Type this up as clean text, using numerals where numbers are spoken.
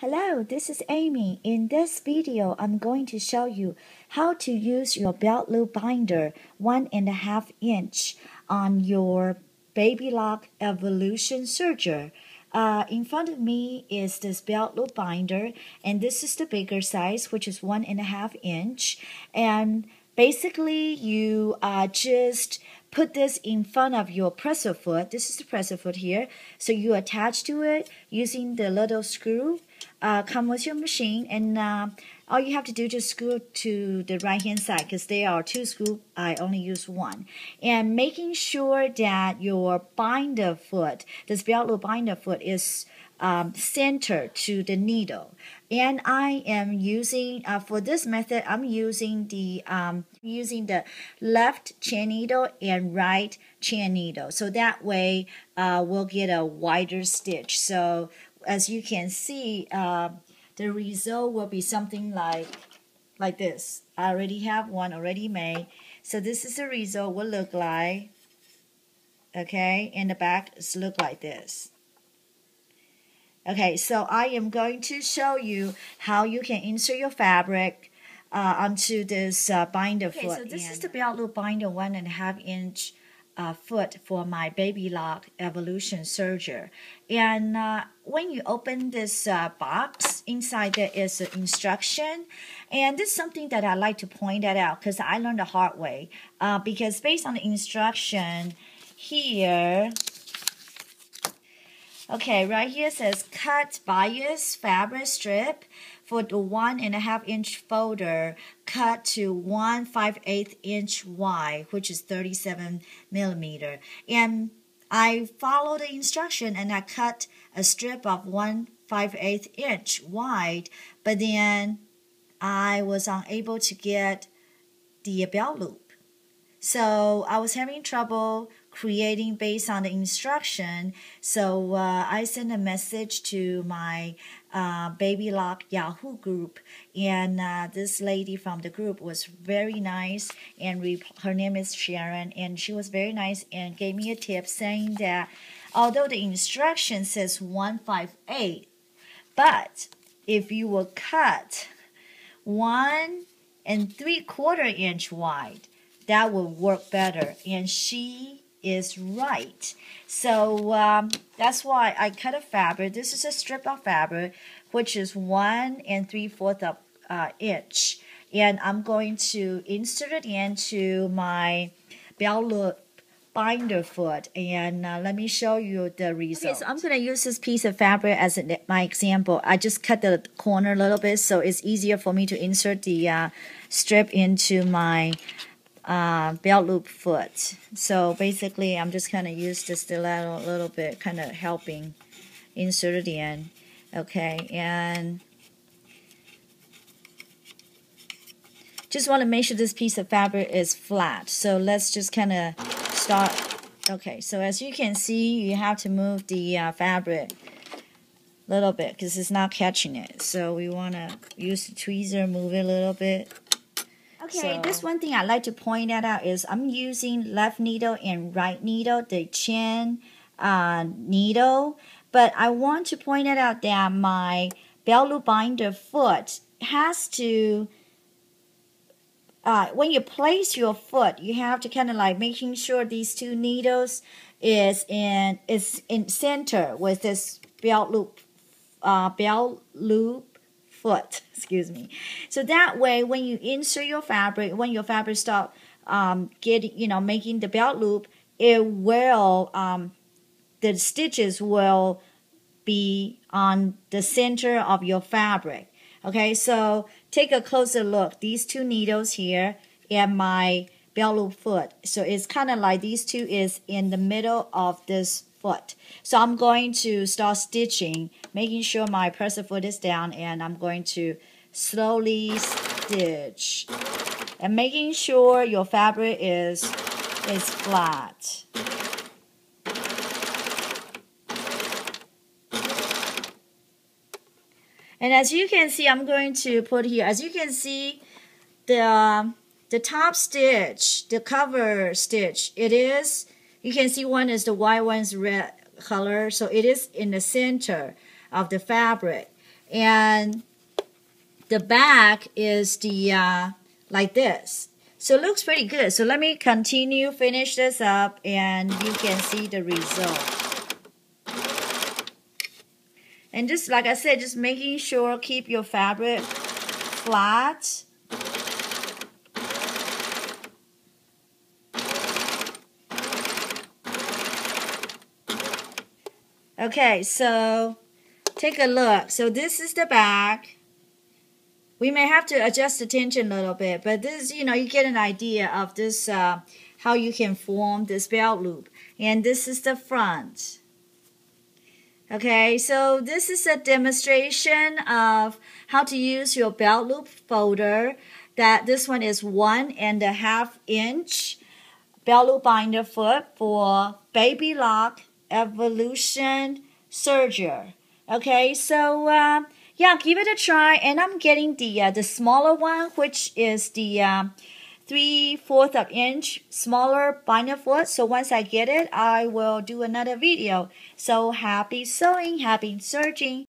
Hello, this is Amy. In this video, I'm going to show you how to use your belt loop binder 1.5 inch on your Baby Lock Evolution Serger. In front of me is this belt loop binder, and this is the bigger size, which is 1.5 inch. And basically, you just put this in front of your presser foot. This is the presser foot here. So you attach to it using the little screw. Come with your machine, and all you have to do is just screw to the right hand side because there are two screws. I only use one. And making sure that your binder foot, this belt loop binder foot, is centered to the needle. And I am using for this method, I'm using the left chain needle and right chain needle, so that way we'll get a wider stitch. So as you can see, the result will be something like this. I already have one already made, so this is the result will look like. Okay, and the back is look like this. Okay, so I am going to show you how you can insert your fabric onto this binder foot. Okay, so this is the belt loop binder 1.5 inch foot for my Baby Lock Evolution Serger. And when you open this box, inside there is an instruction. And this is something that I like to point out because I learned the hard way. Because based on the instruction here, okay, right here says cut bias fabric strip for the 1.5 inch folder, cut to 1/5/8 inch wide, which is 37 millimeter. And I follow the instruction and I cut a strip of 1/5/8 inch wide, but then I was unable to get the belt loop. So I was having trouble creating based on the instruction. So I sent a message to my Baby Lock Yahoo group, and this lady from the group was very nice, and her name is Sharon, and she was very nice and gave me a tip saying that although the instruction says 1/5/8, but if you will cut 1 3/4 inch wide, that will work better. And she is right. So that's why I cut a fabric. This is a strip of fabric, which is 1 3/4 inch. And I'm going to insert it into my belt loop binder foot, and let me show you the result. Okay, so I'm going to use this piece of fabric as my example. I just cut the corner a little bit, so it's easier for me to insert the strip into my belt loop foot. So basically I'm just kind of use the stiletto a little bit, kind of helping insert it in. Okay, and just want to make sure this piece of fabric is flat. So let's just kind of start. Okay, so as you can see, you have to move the fabric a little bit because it's not catching it. So we want to use the tweezer, move it a little bit. Okay, so this one thing I like to point out is I'm using left needle and right needle, the chain needle. But I want to point out that my belt loop binder foot has to, when you place your foot, you have to kind of like making sure these two needles is in center with this belt loop foot, excuse me. So that way, when you insert your fabric, when your fabric start making the belt loop, it will the stitches will be on the center of your fabric. Okay, so take a closer look. These two needles here and my belt loop foot. So it's kind of like these two is in the middle of this foot. So I'm going to start stitching, making sure my presser foot is down, and I'm going to slowly stitch and making sure your fabric is flat. And as you can see, I'm going to put here, as you can see, the top stitch, the cover stitch, it is, you can see one is the white, one's red color, so it is in the center of the fabric. and the back is the like this. So it looks pretty good. So let me continue, finish this up, and you can see the result. And just like I said, just making sure keep your fabric flat. Okay, so take a look. So this is the back. We may have to adjust the tension a little bit, but this, you get an idea of this, how you can form this belt loop. And this is the front. Okay, so this is a demonstration of how to use your belt loop folder. This one is 1.5 inch belt loop binder foot for Baby Lock Evolution Serger. Okay, so yeah, give it a try. And I'm getting the smaller one, which is the 3/4 of inch smaller binder foot. So once I get it, I will do another video. So happy sewing, happy serging.